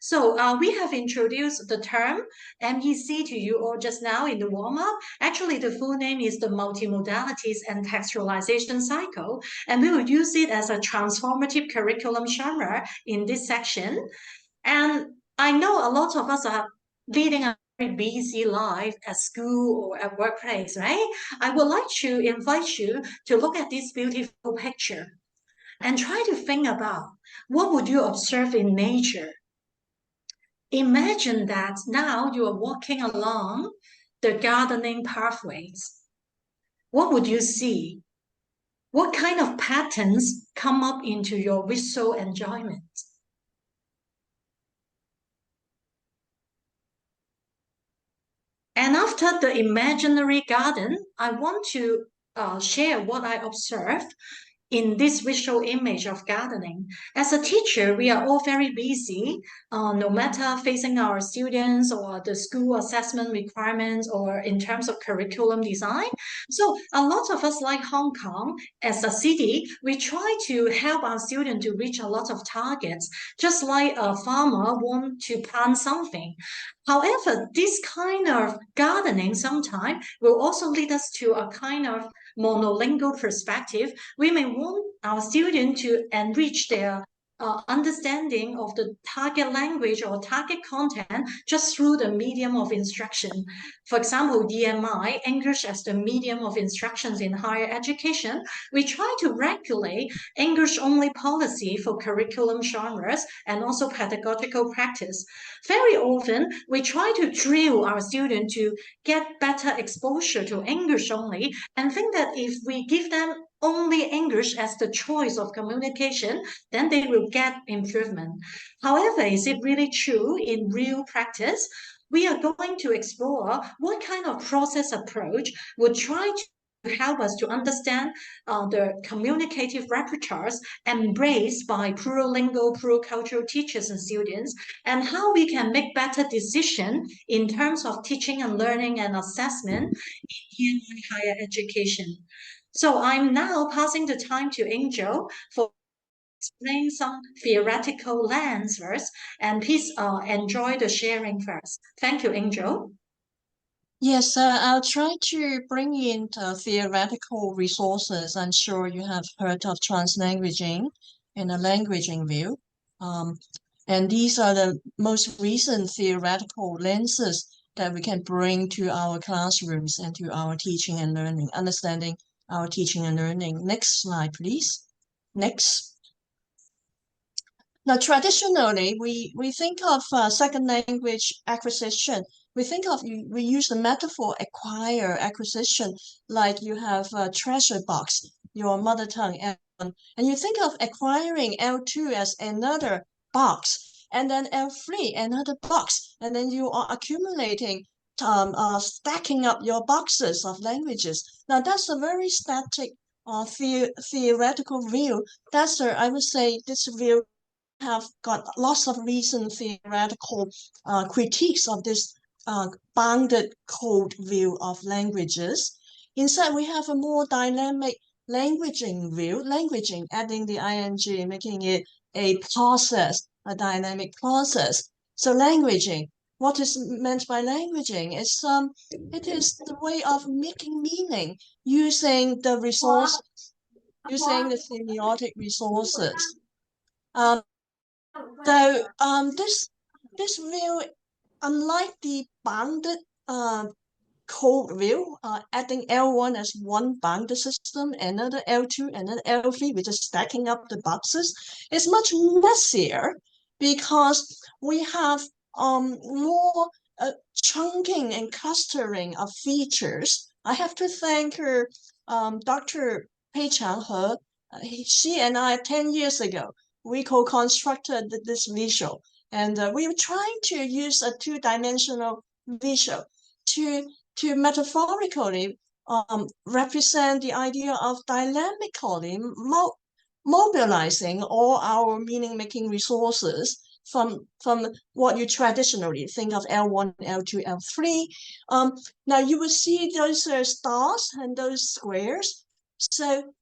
So we have introduced the term MEC to you all just now in the warm-up. Actually, the full name is the Multimodalities-Entextualisation Cycle, and we will use it as a transformative curriculum genre in this section. And I know a lot of us are leading a very busy life at school or at workplace, right? I would like to invite you to look at this beautiful picture and try to think about what would you observe in nature. Imagine that now you are walking along the gardening pathways. What would you see? What kind of patterns come up into your visual enjoyment? And after the imaginary garden, I want to share what I observed in this visual image of gardening. As a teacher, we are all very busy, no matter facing our students or the school assessment requirements or in terms of curriculum design. So a lot of us like Hong Kong as a city, we try to help our students to reach a lot of targets, just like a farmer want to plant something. However, this kind of gardening sometimes will also lead us to a kind of monolingual perspective. We may want our students to enrich their understanding of the target language or target content just through the medium of instruction. For example, EMI, English as the medium of instructions in higher education, we try to regulate English-only policy for curriculum genres and also pedagogical practice. Very often, we try to drill our students to get better exposure to English only and think that if we give them only English as the choice of communication, then they will get improvement. However, is it really true in real practice? We are going to explore what kind of process approach would try to help us to understand the communicative repertoires embraced by plurilingual, pluricultural teachers and students, and how we can make better decisions in terms of teaching and learning and assessment in higher education. So I'm now passing the time to Angel for explaining some theoretical lens first, and please enjoy the sharing first. Thank you, Angel. Yes, I'll try to bring in the theoretical resources. I'm sure you have heard of translanguaging and a languaging view. And these are the most recent theoretical lenses that we can bring to our classrooms and to our teaching and learning, understanding our teaching and learning. Next slide, please. Next. Now, traditionally, we think of second language acquisition. We use the metaphor acquire acquisition, like you have a treasure box, your mother tongue, and you think of acquiring L2 as another box, and then L3 another box, and then you are accumulating, stacking up your boxes of languages. Now that's a very static theoretical view. I would say this view have got lots of recent theoretical critiques of this bounded code view of languages. Instead, we have a more dynamic languaging view, languaging, adding the ing, making it a process, a dynamic process. So languaging, what is meant by languaging is it is the way of making meaning using the resources, using the semiotic resources. This view, unlike the bounded code view, adding L1 as one bounded system, another L2, another L3, we're just stacking up the boxes, is much messier because we have more chunking and clustering of features. I have to thank her, Dr. Pei Changhe. She and I, 10 years ago, we co-constructed this visual, and we were trying to use a two-dimensional visual to metaphorically represent the idea of dynamically mobilizing all our meaning-making resources from what you traditionally think of L1, L2, L3. Now you will see those stars and those squares. So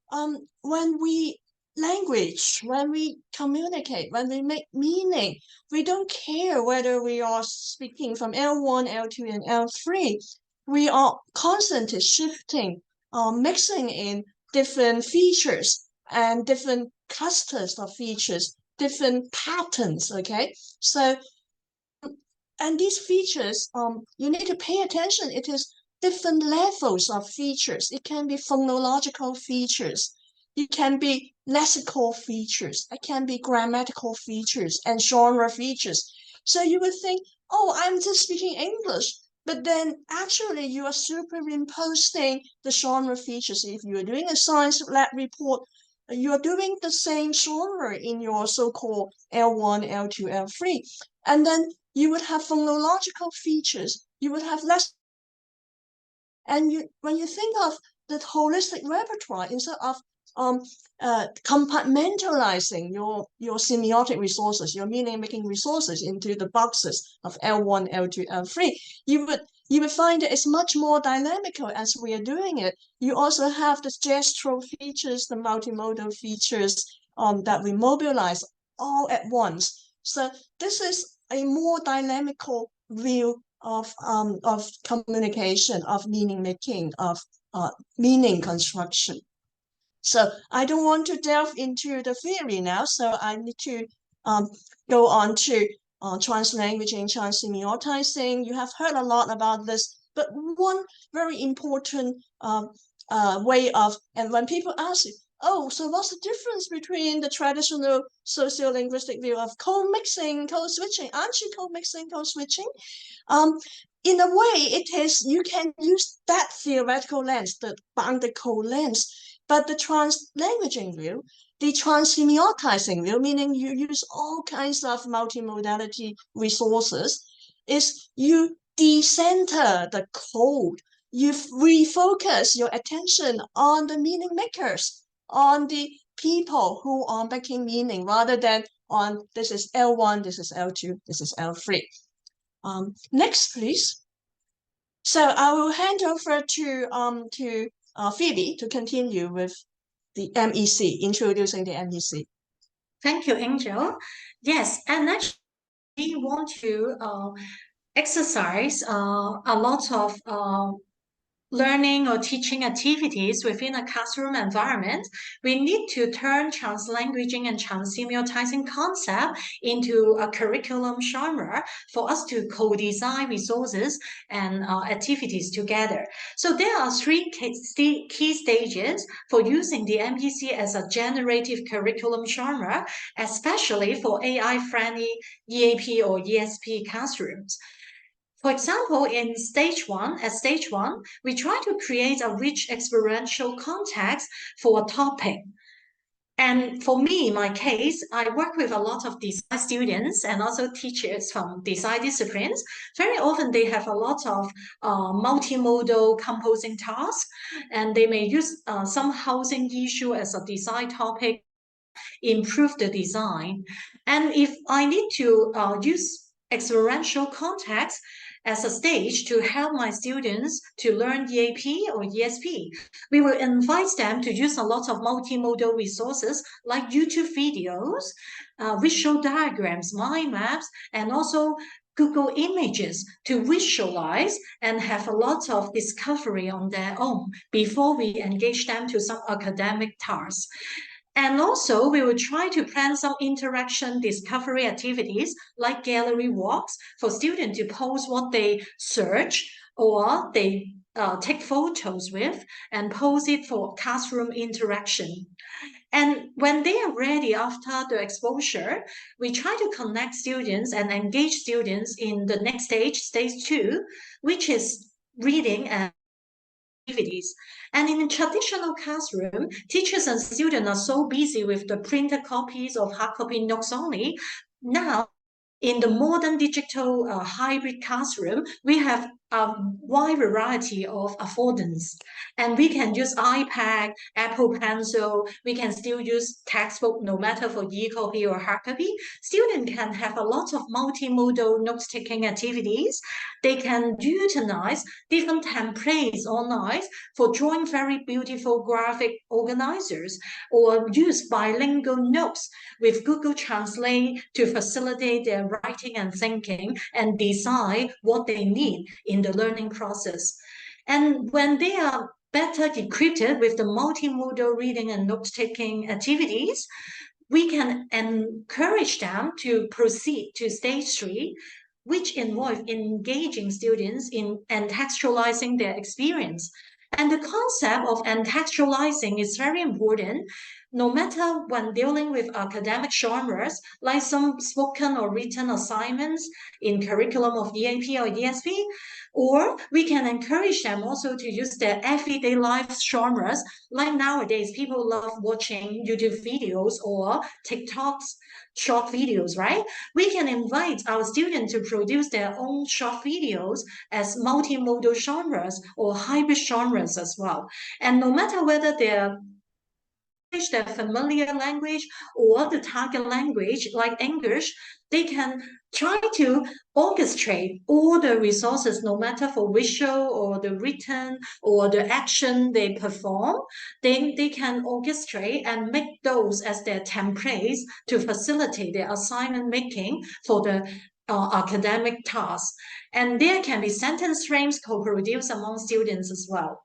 when we language, when we communicate, when we make meaning, we don't care whether we are speaking from L1, L2, and L3. We are constantly shifting, mixing in different features and different clusters of features, different patterns, okay? So, and these features, you need to pay attention. It is different levels of features. It can be phonological features. It can be lexical features. It can be grammatical features and genre features. So you would think, oh, I'm just speaking English. But then actually you are superimposing the genre features. If you are doing a science lab report, you are doing the same genre in your so-called L1, L2, L3. And then you would have phonological features. You would have less. And when you think of the holistic repertoire, instead of compartmentalizing your semiotic resources, your meaning-making resources into the boxes of L1, L2, L3, you would find that it's much more dynamical as we are doing it. You also have the gestural features, the multimodal features that we mobilize all at once. So this is a more dynamical view of communication, of meaning making, of meaning construction. So I don't want to delve into the theory now, so I need to go on to translanguaging, trans-semiotizing. You have heard a lot about this, but one very important way of, and when people ask you, oh, so what's the difference between the traditional sociolinguistic view of co-mixing, co-switching? Aren't you co-mixing, co-switching? In a way, it is, you can use that theoretical lens, the bounded lens, but the translanguaging view, the trans-semiotizing view, meaning you use all kinds of multimodality resources, is you decenter the code. You refocus your attention on the meaning makers, on the people who are making meaning, rather than on this is L1, this is L2, this is L3. Next, please. So I will hand over to Phoebe to continue with the MEC, introducing the MEC. Thank you, Angel. Yes, and actually, we want to exercise a lot of learning or teaching activities within a classroom environment. We need to turn translanguaging and trans-semiotizing concept into a curriculum genre for us to co-design resources and activities together. So there are three key stages for using the MPC as a generative curriculum genre, especially for AI-friendly EAP or ESP classrooms. For example, at stage one, we try to create a rich experiential context for a topic. And for me, in my case, I work with a lot of design students and also teachers from design disciplines. Very often they have a lot of multimodal composing tasks, and they may use some housing issue as a design topic, improve the design. And if I need to use experiential context as a stage to help my students to learn EAP or ESP, we will invite them to use a lot of multimodal resources like YouTube videos, visual diagrams, mind maps, and also Google Images to visualize and have a lot of discovery on their own before we engage them to some academic tasks. And also, we will try to plan some interaction discovery activities like gallery walks for students to post what they search or they take photos with and post it for classroom interaction. And when they are ready after the exposure, we try to connect students and engage students in the next stage, stage 2, which is reading and activities. And in a traditional classroom, teachers and students are so busy with the printed copies of hard copy notes only. Now, in the modern digital hybrid classroom, we have a wide variety of affordance. And we can use iPad, Apple Pencil, we can still use textbook no matter for e-copy or hard copy. Students can have a lot of multimodal note-taking activities. They can utilize different templates online for drawing very beautiful graphic organizers or use bilingual notes with Google Translate to facilitate their writing and thinking and decide what they need in the learning process. And when they are better equipped with the multimodal reading and note-taking activities, we can encourage them to proceed to stage 3, which involve engaging students in contextualizing their experience. And the concept of contextualizing is very important, no matter when dealing with academic genres, like some spoken or written assignments in curriculum of EAP or ESP, or we can encourage them also to use their everyday life genres. Like nowadays, people love watching YouTube videos or TikToks short videos, right? We can invite our students to produce their own short videos as multimodal genres or hybrid genres as well. And no matter whether they're their familiar language or the target language like English, they can try to orchestrate all the resources, no matter for visual or the written or the action they perform. Then they can orchestrate and make those as their templates to facilitate their assignment making for the academic tasks. And there can be sentence frames co-produced among students as well.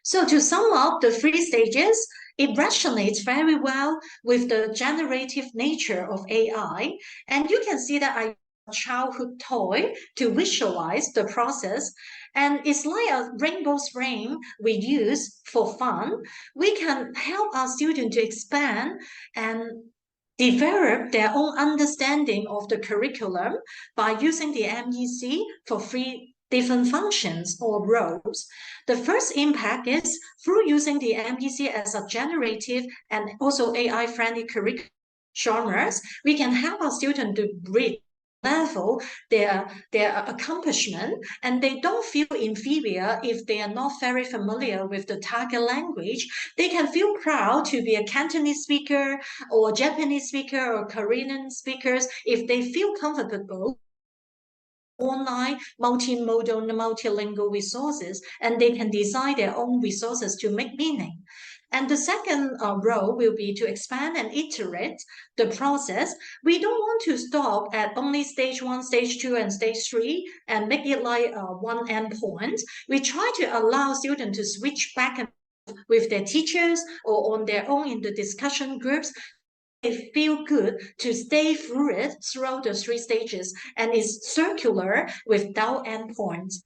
So to sum up the 3 stages, it resonates very well with the generative nature of AI. And you can see that I childhood toy to visualize the process. And it's like a rainbow frame we use for fun. We can help our students to expand and develop their own understanding of the curriculum by using the MEC for 3 different functions or roles. The first impact is through using the MEC as a generative and also AI-friendly curriculum genres, we can help our students to read level their accomplishment, and they don't feel inferior if they are not very familiar with the target language. They can feel proud to be a Cantonese speaker or Japanese speaker or Korean speakers if they feel comfortable online multimodal multilingual resources, and they can design their own resources to make meaning. And the second role will be to expand and iterate the process. We don't want to stop at only stage 1, stage 2, and stage 3 and make it like one endpoint. We try to allow students to switch back and with their teachers or on their own in the discussion groups. They feel good to stay through it throughout the 3 stages, and it's circular without endpoints.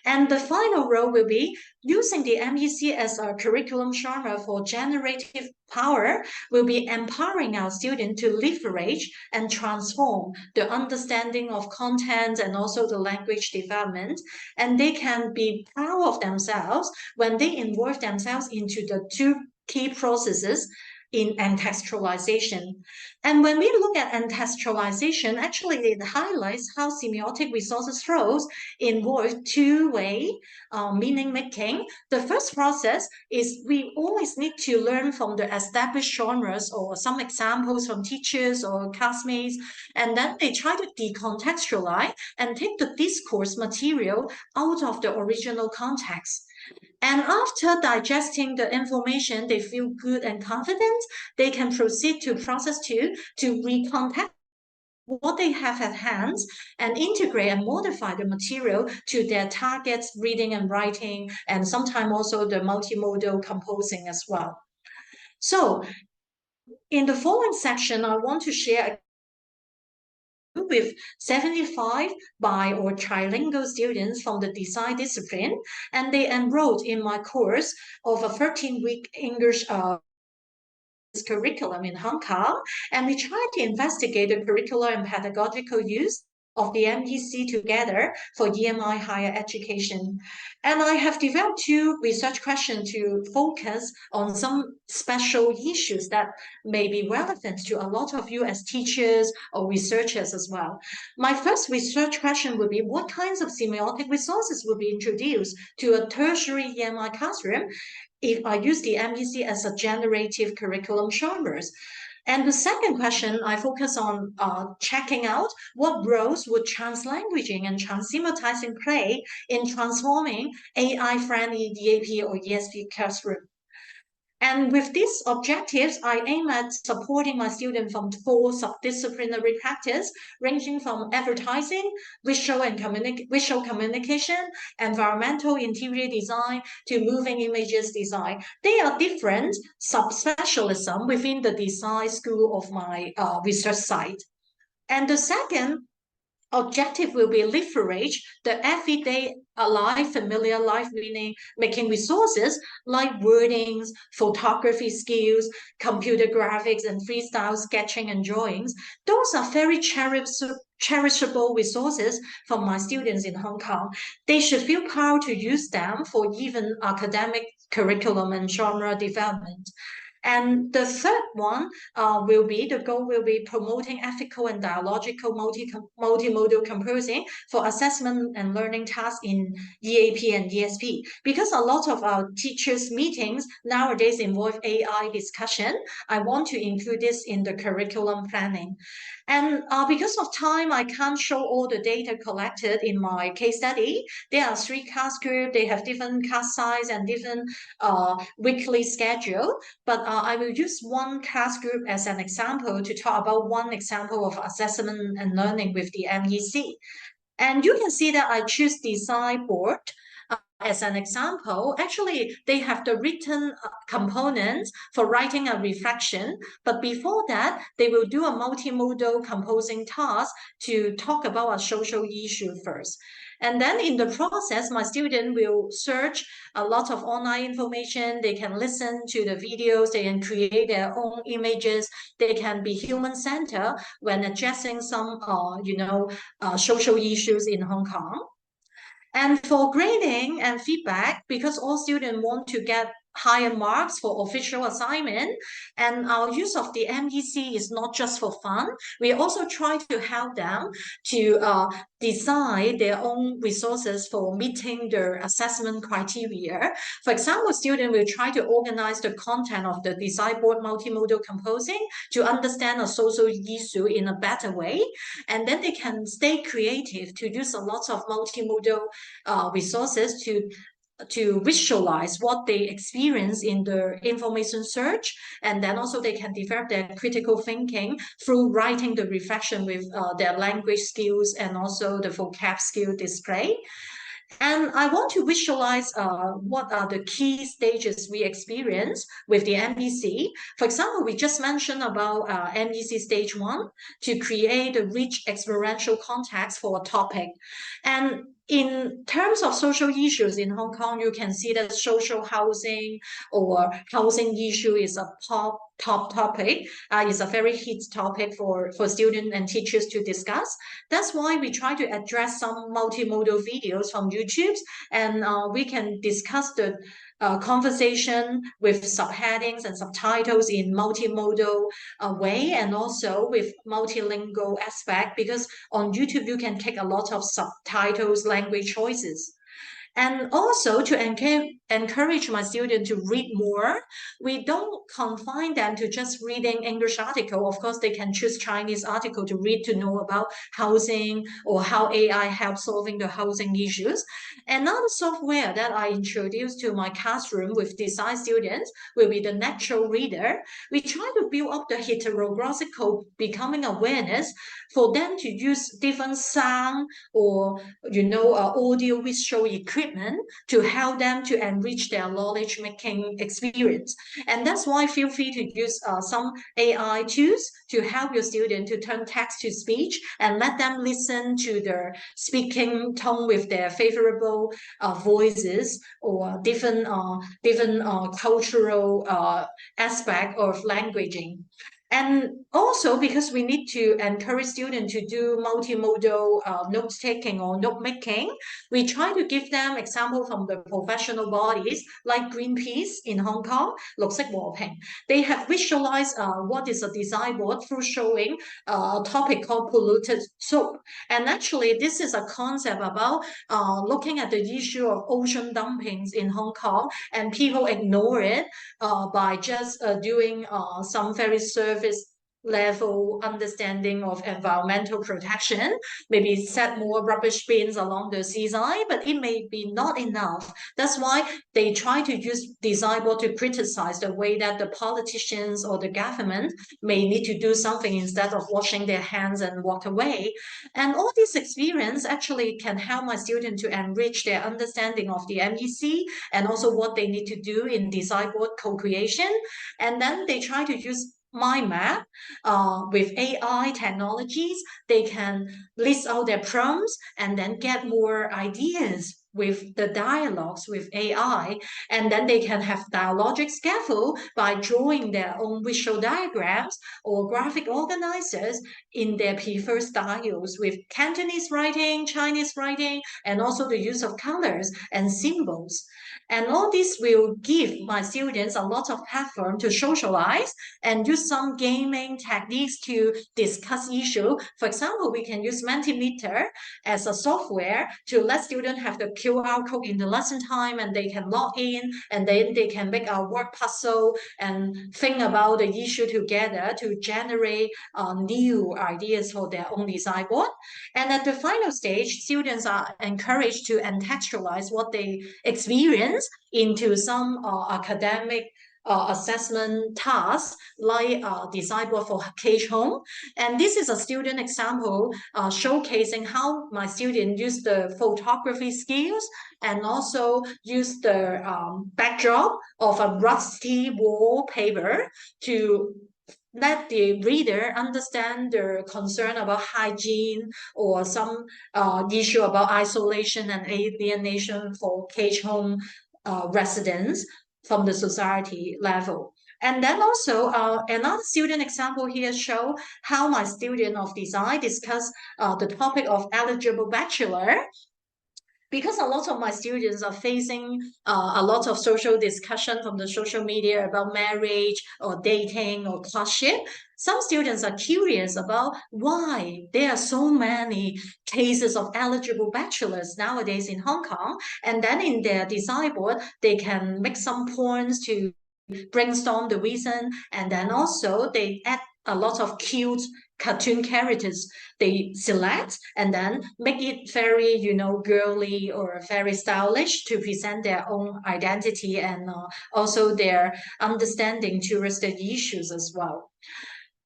And the final role will be using the MEC as a curriculum genre for generative power will be empowering our students to leverage and transform the understanding of content and also the language development. And they can be proud of themselves when they involve themselves into the 2 key processes in contextualization. And when we look at contextualization, actually it highlights how semiotic resources flows involve 2-way meaning making. The first process is we always need to learn from the established genres or some examples from teachers or classmates, and then they try to decontextualize and take the discourse material out of the original context. And after digesting the information, they feel good and confident. They can proceed to process 2 to recontext what they have at hand and integrate and modify the material to their targets, reading and writing, and sometimes also the multimodal composing as well. So in the following section, I want to share with 75 bi or trilingual students from the design discipline, and they enrolled in my course of a 13-week English curriculum in Hong Kong, and we tried to investigate the curricular and pedagogical use of the MEC together for EMI higher education. And I have developed 2 research questions to focus on some special issues that may be relevant to a lot of you as teachers or researchers as well. My first research question would be, what kinds of semiotic resources will be introduced to a tertiary EMI classroom if I use the MEC as a generative curriculum genres? And the second question, I focus on checking out what roles would translanguaging and trans-semiotizing play in transforming AI-friendly DAP or ESP classroom. And with these objectives, I aim at supporting my students from 4 subdisciplinary practice, ranging from advertising, visual communication, environmental interior design, to moving images design. They are different subspecialism within the design school of my research site. And the second objective will be leverage the everyday alive, familiar life meaning making resources like wordings, photography skills, computer graphics, and freestyle sketching and drawings. Those are very cherishable resources for my students in Hong Kong. They should feel proud to use them for even academic curriculum and genre development. And the third one the goal will be promoting ethical and dialogical multimodal composing for assessment and learning tasks in EAP and ESP. Because a lot of our teachers' meetings nowadays involve AI discussion, I want to include this in the curriculum planning. And because of time, I can't show all the data collected in my case study. There are 3 class groups, they have different class size and different weekly schedule. But I will use one class group as an example to talk about one example of assessment and learning with the MEC. And you can see that I choose design board as an example. Actually, they have the written components for writing a reflection, but before that, they will do a multimodal composing task to talk about a social issue first. And then in the process, my student will search a lot of online information. They can listen to the videos. They can create their own images. They can be human-centered when addressing some, social issues in Hong Kong. And for grading and feedback, because all students want to get higher marks for official assignment, and our use of the MEC is not just for fun. We also try to help them to design their own resources for meeting their assessment criteria. For example, students will try to organize the content of the design board multimodal composing to understand a social issue in a better way. And then they can stay creative to use a lot of multimodal resources to visualize what they experience in the information search, and then also they can develop their critical thinking through writing the reflection with their language skills and also the vocab skill display. And I want to visualize what are the key stages we experience with the MEC. For example, we just mentioned about MEC stage 1 to create a rich experiential context for a topic. And in terms of social issues in Hong Kong, you can see that social housing or housing issue is a top topic. It's a very hit topic for students and teachers to discuss. That's why we try to address some multimodal videos from YouTube, and we can discuss the conversation with subheadings and subtitles in multimodal way, and also with multilingual aspect, because on YouTube you can take a lot of subtitles language choices. And also to encourage my students to read more, we don't confine them to just reading English article. Of course, they can choose Chinese article to read to know about housing or how AI helps solving the housing issues. Another software that I introduced to my classroom with design students will be the natural reader. We try to build up the heterographical becoming awareness for them to use different sound or audio visual equipment to help them to enrich their knowledge making experience. And that's why feel free to use some AI tools to help your student to turn text to speech and let them listen to their speaking tone with their favorable voices or different cultural aspect of languaging. And also because we need to encourage students to do multimodal note-taking or note-making, we try to give them example from the professional bodies like Greenpeace in Hong Kong, 綠色和平. They have visualized what is a design board through showing a topic called polluted soup. And actually, this is a concept about looking at the issue of ocean dumpings in Hong Kong, and people ignore it by just doing some very surface level understanding of environmental protection, maybe set more rubbish bins along the seaside, but it may be not enough. That's why they try to use design board to criticize the way that the politicians or the government may need to do something instead of washing their hands and walk away. And all this experience actually can help my students to enrich their understanding of the MEC and also what they need to do in design board co-creation. And then they try to use mind map with AI technologies. They can list out their prompts and then get more ideas with the dialogues with AI, and then they can have dialogic scaffold by drawing their own visual diagrams or graphic organizers in their preferred styles with Cantonese writing, Chinese writing, and also the use of colors and symbols. And all this will give my students a lot of platform to socialize and use some gaming techniques to discuss issue. For example, we can use Mentimeter as a software to let students have the QR code in the lesson time, and they can log in, and then they can make a word puzzle and think about the issue together to generate new ideas for their own design board. And at the final stage, students are encouraged to contextualize what they experience into some academic assessment tasks like design board for cage home. And this is a student example showcasing how my students use the photography skills and also use the backdrop of a rusty wallpaper to let the reader understand their concern about hygiene or some issue about isolation and alienation for cage home residents from the society level. And then also another student example here show how my student of design discuss the topic of eligible bachelor, because a lot of my students are facing a lot of social discussion from the social media about marriage or dating or courtship. Some students are curious about why there are so many cases of eligible bachelors nowadays in Hong Kong. And then in their design board, they can make some points to brainstorm the reason, and then also they add a lot of cute cartoon characters they select and then make it very girly or very stylish to present their own identity and also their understanding towards the issues as well.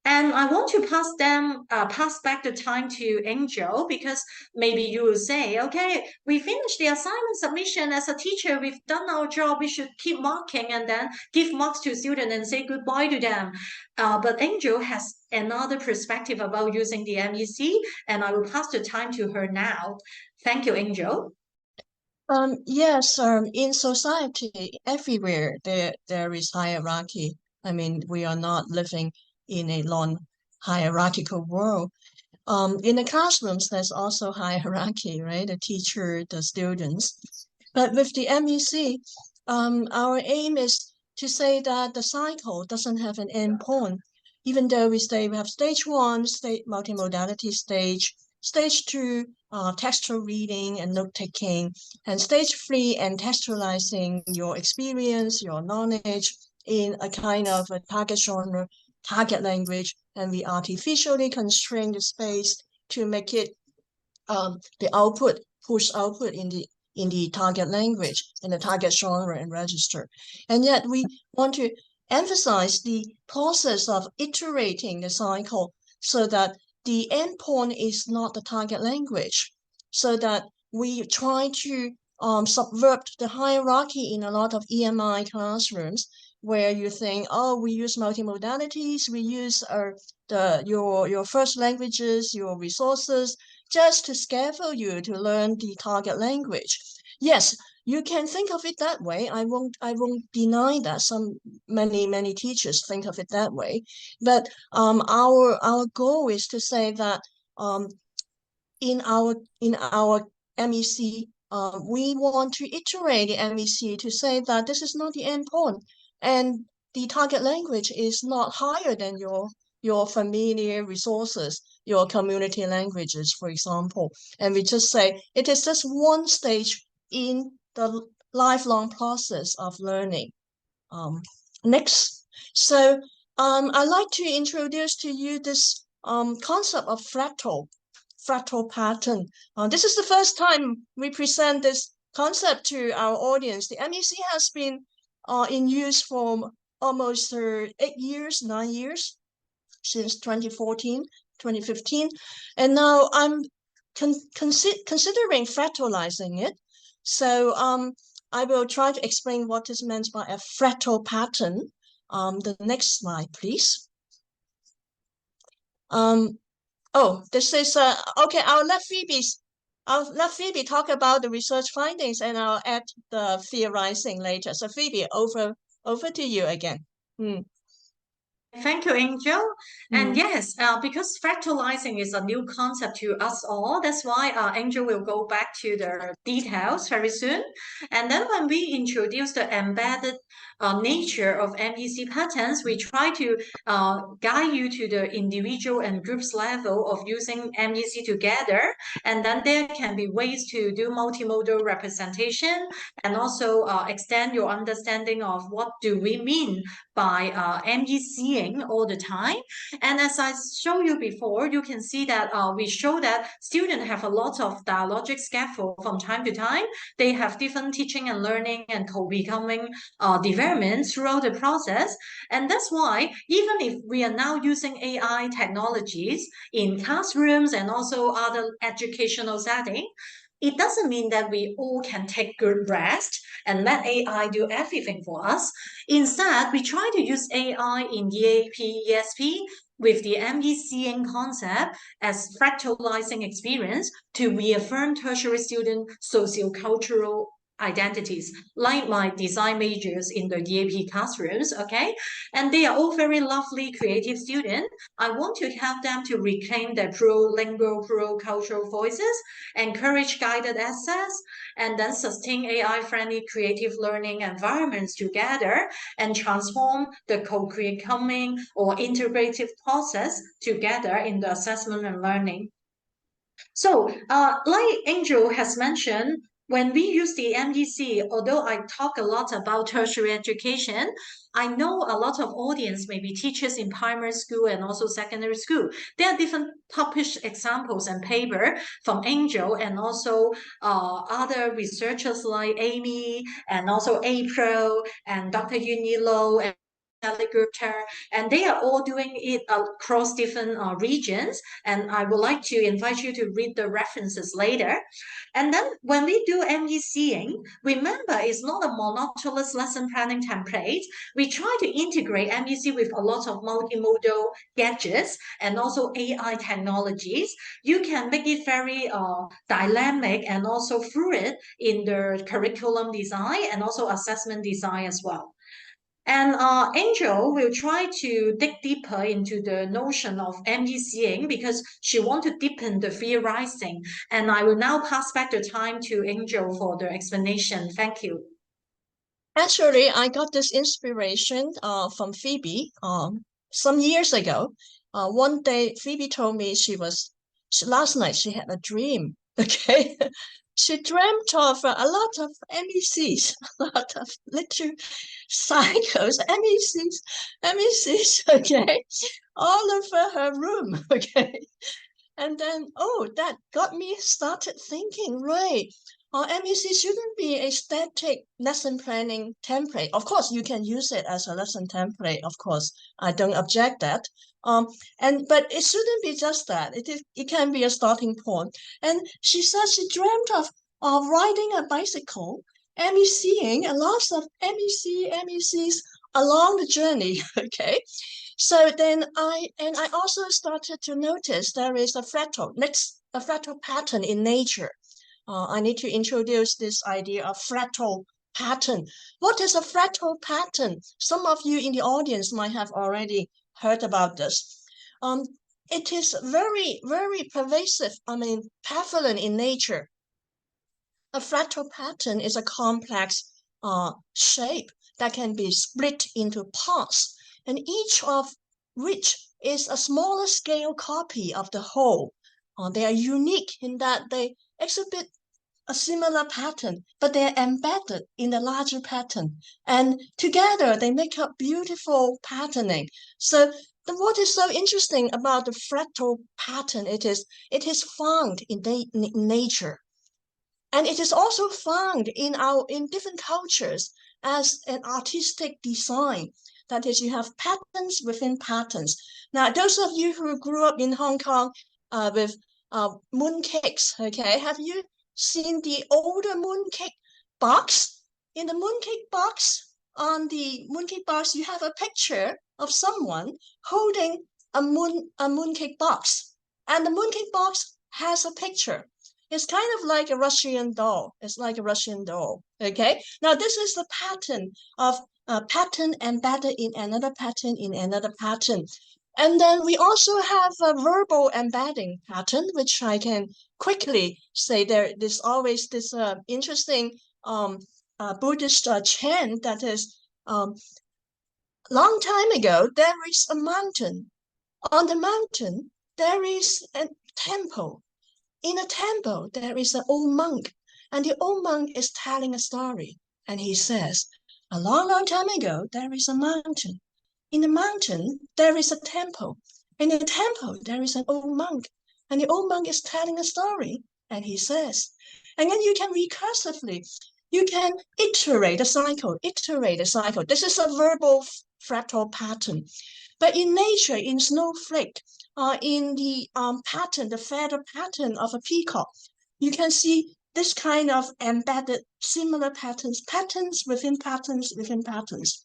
And I want to pass back the time to Angel, because maybe you will say, okay, we finished the assignment submission. As a teacher, we've done our job. We should keep marking and then give marks to students and say goodbye to them. But Angel has another perspective about using the MEC, and I will pass the time to her now. Thank you, Angel. Yes, in society, everywhere there is hierarchy. I mean, we are not living in a non-hierarchical world. In the classrooms, there's also hierarchy, right? The teacher, the students. But with the MEC, our aim is to say that the cycle doesn't have an end point. Even though we say we have stage 1, multimodality stage, stage 2, textual reading and note-taking, and stage 3, contextualizing your experience, your knowledge in a kind of a target genre, target language, and we artificially constrain the space to make it the output, push output in the target language, in the target genre and register. And yet we want to emphasize the process of iterating the cycle so that the endpoint is not the target language, so that we try to subvert the hierarchy in a lot of EMI classrooms where you think, oh, we use multimodalities, we use your first languages, your resources, just to scaffold you to learn the target language. Yes, you can think of it that way. I won't deny that many teachers think of it that way. But our goal is to say that in our MEC, we want to iterate the MEC to say that this is not the end point, and the target language is not higher than your familiar resources, your community languages, for example. And we just say it is just one stage in the lifelong process of learning. Next, so I'd like to introduce to you this concept of fractal pattern. This is the first time we present this concept to our audience. The MEC has been in use for almost 8 years, 9 years, since 2014, 2015. And now I'm considering fractalizing it. So I will try to explain what is meant by a fractal pattern. The next slide, please. Oh, this is okay. I'll let Phoebe talk about the research findings, and I'll add the theorizing later. So Phoebe, over to you again. Thank you, Angel. And yes, because fractalizing is a new concept to us all, that's why Angel will go back to the details very soon. And then when we introduce the embedded nature of MEC patterns, we try to guide you to the individual and groups level of using MEC together. And then there can be ways to do multimodal representation and also extend your understanding of what do we mean by MECing all the time. And as I showed you before, you can see that we show that students have a lot of dialogic scaffold from time to time. They have different teaching and learning and co-becoming development throughout the process. And that's why even if we are now using AI technologies in classrooms and also other educational settings, it doesn't mean that we all can take good rest and let AI do everything for us. Instead, we try to use AI in EAP, ESP with the MECing concept as fractalizing experience to reaffirm tertiary student sociocultural identities, like my design majors in the EAP classrooms, okay? And they are all very lovely, creative students. I want to help them to reclaim their plurilingual, pluricultural voices, encourage guided access, and then sustain AI-friendly creative learning environments together and transform the co-creating or integrative process together in the assessment and learning. So, like Angel has mentioned, when we use the MEC, although I talk a lot about tertiary education, I know a lot of audience may be teachers in primary school and also secondary school. There are different published examples and paper from Angel and also other researchers like Amy and also April and Dr. Unilo and and they are all doing it across different regions. And I would like to invite you to read the references later. And then when we do MECing, remember it's not a monotonous lesson planning template. We try to integrate MEC with a lot of multimodal gadgets and also AI technologies. You can make it very dynamic and also fluid in the curriculum design and also assessment design as well. And Angel will try to dig deeper into the notion of MECing because she wants to deepen the theorizing. And I will now pass back the time to Angel for the explanation. Thank you. Actually, I got this inspiration from Phoebe some years ago. One day, Phoebe told me last night she had a dream. Okay, she dreamt of a lot of MECs, a lot of little cycles, MECs, okay, all over her room, okay. And then, oh, that got me started thinking, right, MEC shouldn't be a static lesson planning template. Of course, you can use it as a lesson template. Of course, I don't object that. But it shouldn't be just that. It can be a starting point. And she said she dreamt of riding a bicycle, MECing, and lots of MECs along the journey. Okay. So then I also started to notice there is a fractal pattern in nature. I need to introduce this idea of fractal pattern. What is a fractal pattern? Some of you in the audience might have already heard about this. It is very, very pervasive, prevalent in nature. A fractal pattern is a complex shape that can be split into parts, and each of which is a smaller scale copy of the whole. They are unique in that they exhibit a similar pattern, but they're embedded in the larger pattern. And together they make up beautiful patterning. So what is so interesting about the fractal pattern, it is found in nature. And it is also found in different cultures as an artistic design. That is, you have patterns within patterns. Now, those of you who grew up in Hong Kong with mooncakes, okay, have you seen the older mooncake box? In the mooncake box, on the mooncake box, you have a picture of someone holding a mooncake box. And the mooncake box has a picture. It's kind of like a Russian doll. It's like a Russian doll, okay? Now, this is the pattern of a pattern embedded in another pattern in another pattern. And then we also have a verbal embedding pattern, which I can quickly say there's always this interesting Buddhist chant that is, long time ago, there is a mountain. On the mountain, there is a temple. In a temple, there is an old monk, and the old monk is telling a story. And he says, a long, long time ago, there is a mountain. In the mountain, there is a temple. In the temple, there is an old monk. And the old monk is telling a story. And he says, and then you can recursively, you can iterate a cycle, This is a verbal fractal pattern. But in nature, in snowflake, in the pattern, the feather pattern of a peacock, you can see this kind of embedded similar patterns, patterns within patterns within patterns.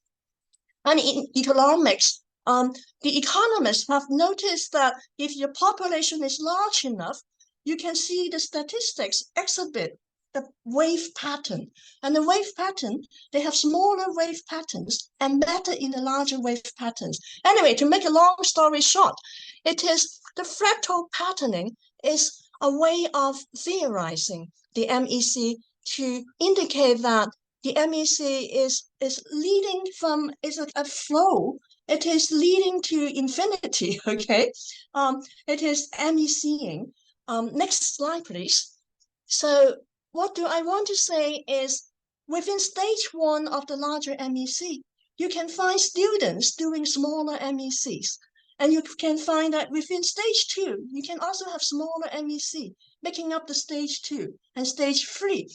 And in economics, the economists have noticed that if your population is large enough, you can see the statistics exhibit the wave pattern. And the wave pattern, they have smaller wave patterns embedded in the larger wave patterns. Anyway, to make a long story short, it is the fractal patterning is a way of theorizing the MEC to indicate that the MEC is leading from, is a flow. It is leading to infinity, okay? It is MECing. Next slide, please. So what do I want to say is within stage 1 of the larger MEC, you can find students doing smaller MECs. And you can find that within stage 2, you can also have smaller MEC, making up the stage 2 and stage 3.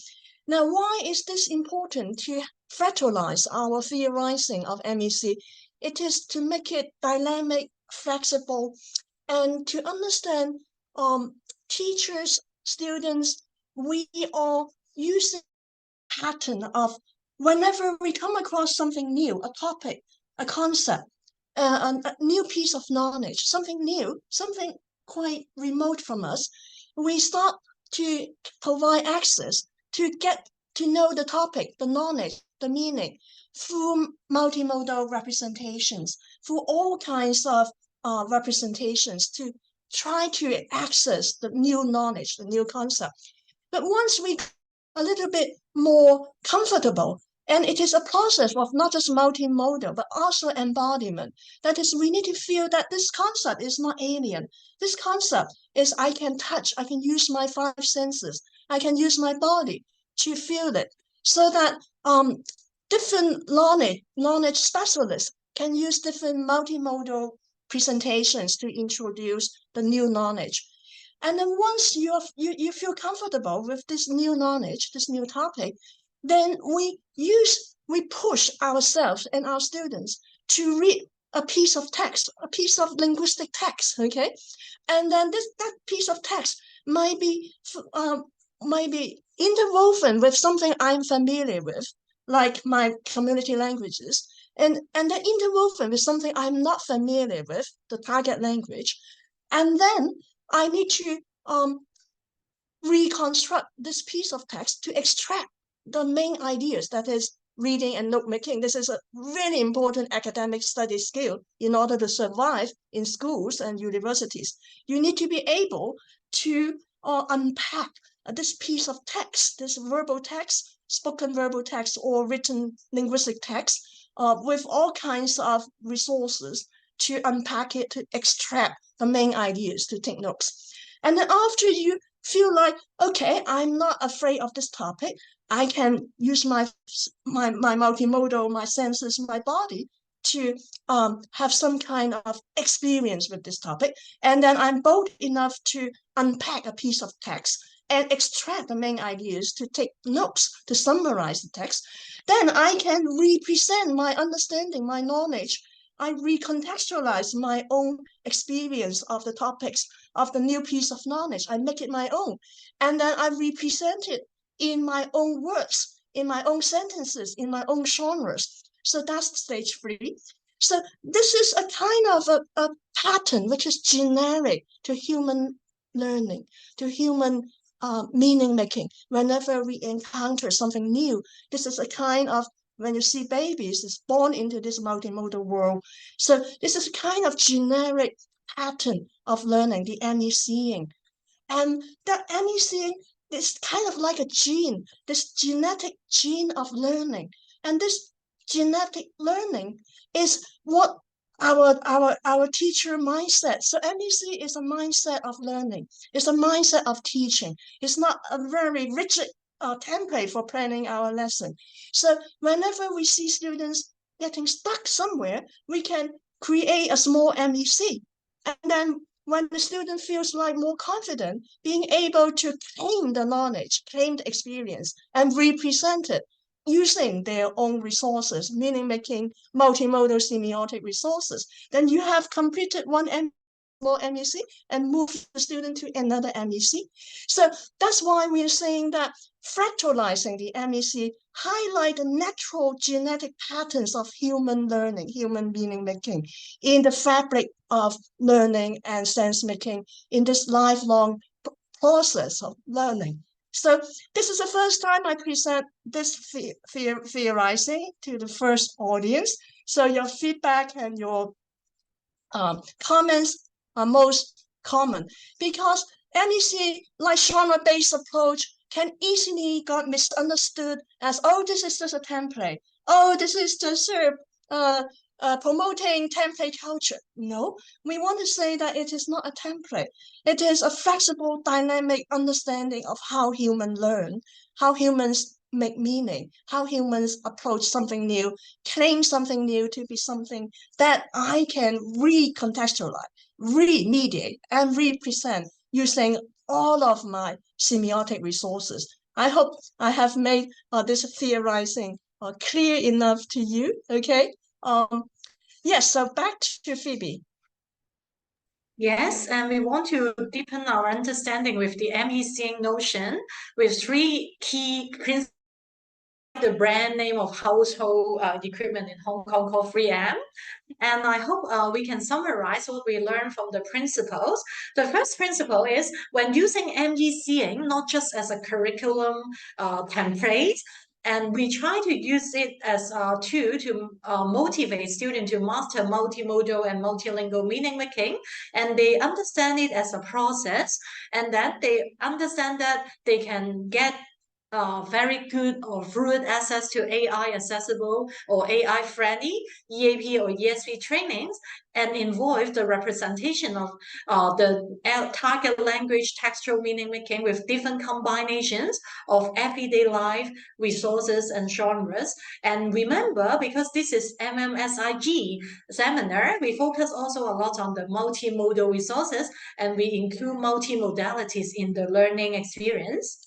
Now, why is this important to fractalize our theorizing of MEC? It is to make it dynamic, flexible, and to understand teachers, students, we are using a pattern of whenever we come across something new, a topic, a concept, a new piece of knowledge, something new, something quite remote from us, we start to provide access to get to know the topic, the knowledge, the meaning through multimodal representations, through all kinds of representations to try to access the new knowledge, the new concept. But once we a little bit more comfortable, and it is a process of not just multimodal, but also embodiment. That is, we need to feel that this concept is not alien. This concept is I can touch, I can use my 5 senses, I can use my body to feel it, so that different knowledge specialists can use different multimodal presentations to introduce the new knowledge. And then once you feel comfortable with this new knowledge, this new topic, then we push ourselves and our students to read a piece of text, a piece of linguistic text, okay? And then that piece of text might be interwoven with something I'm familiar with, like my community languages, and then interwoven with something I'm not familiar with, the target language. And then I need to reconstruct this piece of text to extract the main ideas, that is reading and note making. This is a really important academic study skill in order to survive in schools and universities. You need to be able to unpack this piece of text, this verbal text, spoken verbal text, or written linguistic text with all kinds of resources to unpack it, to extract the main ideas, to take notes. And then after you feel like, okay, I'm not afraid of this topic, I can use my multimodal, my senses, my body to have some kind of experience with this topic. And then I'm bold enough to unpack a piece of text and extract the main ideas, to take notes, to summarize the text. Then I can represent my understanding, my knowledge. I recontextualize my own experience of the topics, of the new piece of knowledge. I make it my own. And then I represent it in my own words, in my own sentences, in my own genres. So that's stage 3. So this is a kind of a pattern which is generic to human learning, to human meaning making. Whenever we encounter something new, this is a kind of, when you see babies is born into this multimodal world. So this is a kind of generic pattern of learning, the MECing. And that MECing is kind of like a gene, this genetic gene of learning. And this genetic learning is what our teacher mindset. So MEC is a mindset of learning. It's a mindset of teaching. It's not a very rigid template for planning our lesson. So whenever we see students getting stuck somewhere, we can create a small MEC. And then when the student feels like more confident, being able to claim the knowledge, claim the experience, and represent it using their own resources, meaning making multimodal semiotic resources, then you have completed one small MEC and move the student to another MEC. So that's why we're saying that fractalizing the MEC highlight the natural genetic patterns of human learning, human meaning making in the fabric of learning and sense making in this lifelong process of learning. So this is the first time I present this theorizing to the first audience. So your feedback and your comments are most common, because MEC, like genre-based approach, can easily got misunderstood as, oh, this is just a template. Oh, this is just promoting template culture. No, we want to say that it is not a template. It is a flexible, dynamic understanding of how humans learn, how humans make meaning, how humans approach something new, claim something new to be something that I can recontextualize, remediate, and represent using all of my semiotic resources. I hope I have made this theorizing clear enough to you, okay? Yes, so back to Phoebe. Yes, and we want to deepen our understanding with the MECing notion with 3 key principles. The brand name of household equipment in Hong Kong called 3M. And I hope we can summarize what we learned from the principles. The first principle is when using MECing, not just as a curriculum template, and we try to use it as a tool to motivate students to master multimodal and multilingual meaning making, and they understand it as a process, and then they understand that they can get very good or fluid access to AI accessible or AI friendly EAP or ESP trainings, and involve the representation of the target language textual meaning making with different combinations of everyday life resources and genres. And remember, because this is MMSIG seminar, we focus also a lot on the multimodal resources, and we include multimodalities in the learning experience.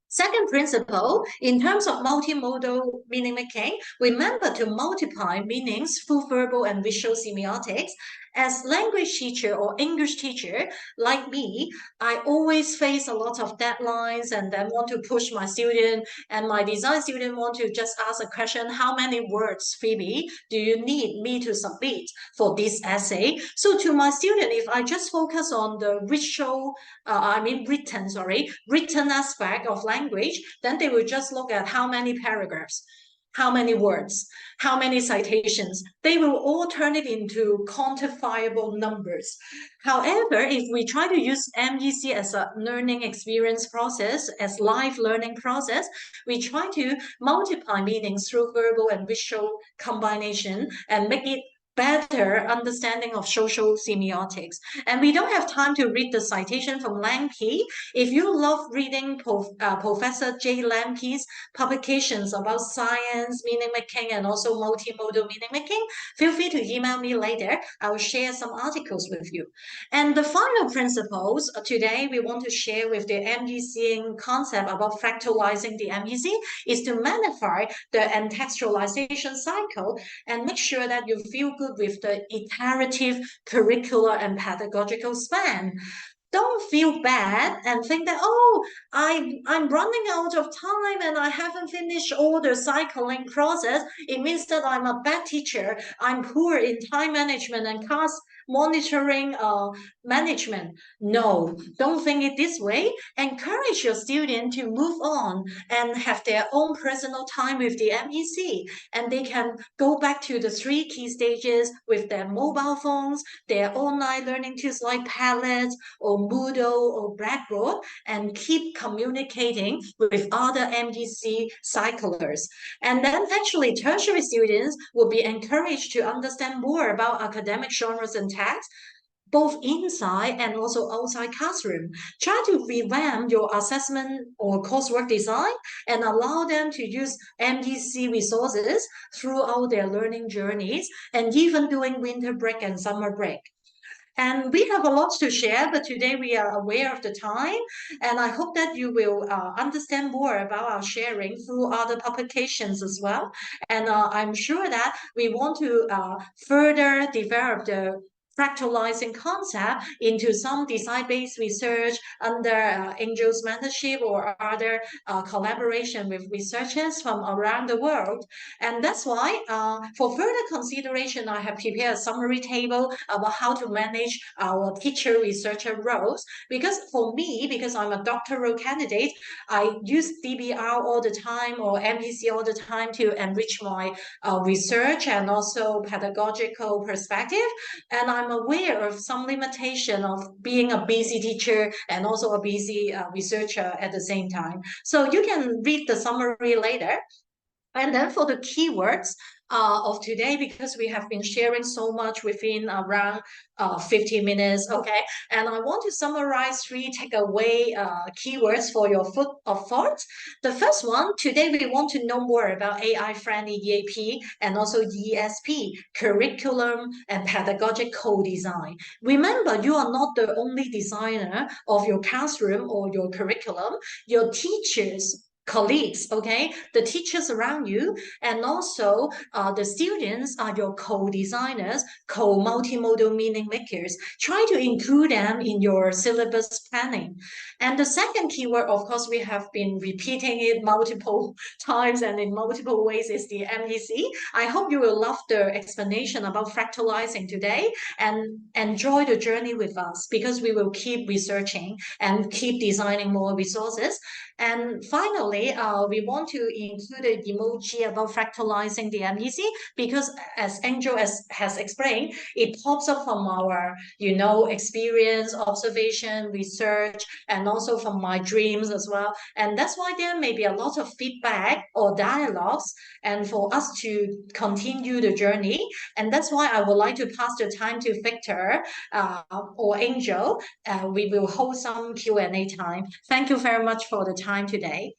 Second principle, in terms of multimodal meaning making, remember to multiply meanings through verbal and visual semiotics. As language teacher or English teacher like me, I always face a lot of deadlines and then want to push my student, and my design student want to just ask a question, how many words, Phoebe, do you need me to submit for this essay? So to my student, if I just focus on the written aspect of language, then they will just look at how many paragraphs, how many words, how many citations. They will all turn it into quantifiable numbers. However, if we try to use MEC as a learning experience process, as live learning process, we try to multiply meanings through verbal and visual combination and make it better understanding of social semiotics. And we don't have time to read the citation from Lamke. If you love reading Professor J. Lamke's publications about science, meaning making, and also multimodal meaning making, feel free to email me later. I will share some articles with you. And the final principles today we want to share with the MEC concept about fractalizing the MEC is to magnify the entextualisation cycle and make sure that you feel good with the iterative curricular and pedagogical span. Don't feel bad and think that, oh, I'm running out of time and I haven't finished all the cycling process. It means that I'm a bad teacher. I'm poor in time management and class monitoring management. No, don't think it this way. Encourage your student to move on and have their own personal time with the MEC. And they can go back to the 3 key stages with their mobile phones, their online learning tools like Padlet, or Moodle or Blackboard, and keep communicating with other MEC cyclers. And then actually tertiary students will be encouraged to understand more about academic genres and texts, both inside and also outside classroom. Try to revamp your assessment or coursework design and allow them to use MEC resources throughout their learning journeys and even during winter break and summer break. And we have a lot to share, but today we are aware of the time. And I hope that you will understand more about our sharing through other publications as well. And I'm sure that we want to further develop the fractalizing concept into some design-based research under Angel's mentorship or other collaboration with researchers from around the world. And that's why for further consideration, I have prepared a summary table about how to manage our teacher researcher roles. Because for me, because I'm a doctoral candidate, I use DBR all the time or MEC all the time to enrich my research and also pedagogical perspective. And I'm aware of some limitation of being a busy teacher and also a busy researcher at the same time. So you can read the summary later. And then for the keywords of today, because we have been sharing so much within around 50 minutes, okay? And I want to summarize 3 takeaway keywords for your food of thought. The first one, today we want to know more about AI-friendly EAP and also ESP, curriculum and pedagogical design. Remember, you are not the only designer of your classroom or your curriculum. Your teachers, colleagues, okay, the teachers around you, and also the students are your co-designers, co-multimodal meaning makers. Try to include them in your syllabus planning. And the second keyword, of course, we have been repeating it multiple times and in multiple ways, is the MEC. I hope you will love the explanation about fractalizing today and enjoy the journey with us, because we will keep researching and keep designing more resources. And finally, we want to include an emoji about fractalizing the MEC, because as Angel has explained, it pops up from our, experience, observation, research, and also from my dreams as well. And that's why there may be a lot of feedback or dialogues, and for us to continue the journey. And that's why I would like to pass the time to Victor or Angel. We will hold some Q&A time. Thank you very much for the time today.